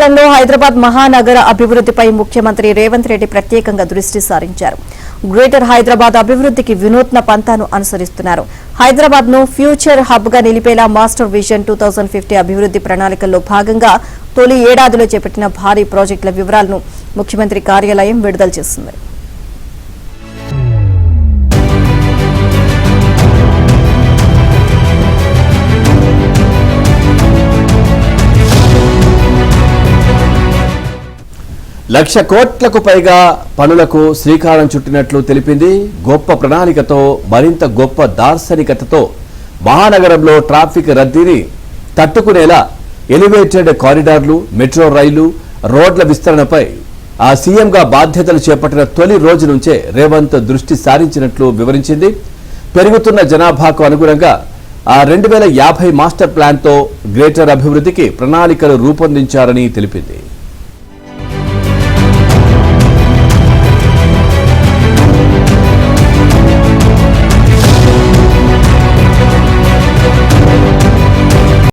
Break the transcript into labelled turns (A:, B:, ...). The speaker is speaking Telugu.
A: కాలంలో హైదరాబాద్ మహానగర అభివృద్ధిపై ముఖ్యమంత్రి రేవంత్ రెడ్డి ప్రత్యేకంగా దృష్టి సారించారు. గ్రేటర్ హైదరాబాద్ అభివృద్ధికి వినూత్న పంథాను అనుసరిస్తున్నారు. హైదరాబాద్ ను ఫ్యూచర్ హబ్ గా నిలిపేలా మాస్టర్ విజన్ 2050 అభివృద్ధి ప్రణాళికల్లో భాగంగా తొలి ఏడాదిలో చేపట్టిన భారీ ప్రాజెక్టుల వివరాలను ముఖ్యమంత్రి కార్యాలయం విడుదల చేసింది.
B: లక్ష కోట్లకు పైగా పనులకు శ్రీకారం చుట్టినట్లు తెలిపింది. గొప్ప ప్రణాళికతో మరింత గొప్ప దార్శనికతతో మహానగరంలో ట్రాఫిక్ రద్దీని తట్టుకునేలా ఎలివేటెడ్ కారిడార్లు, మెట్రో రైలు, రోడ్ల విస్తరణపై ఆ సీఎంగా బాధ్యతలు చేపట్టిన తొలి రోజు నుంచే రేవంత్ దృష్టి సారించినట్లు వివరించింది. పెరుగుతున్న జనాభాకు అనుగుణంగా 2050 మాస్టర్ ప్లాన్తో గ్రేటర్ అభివృద్ధికి ప్రణాళికలు రూపొందించారని తెలిపింది.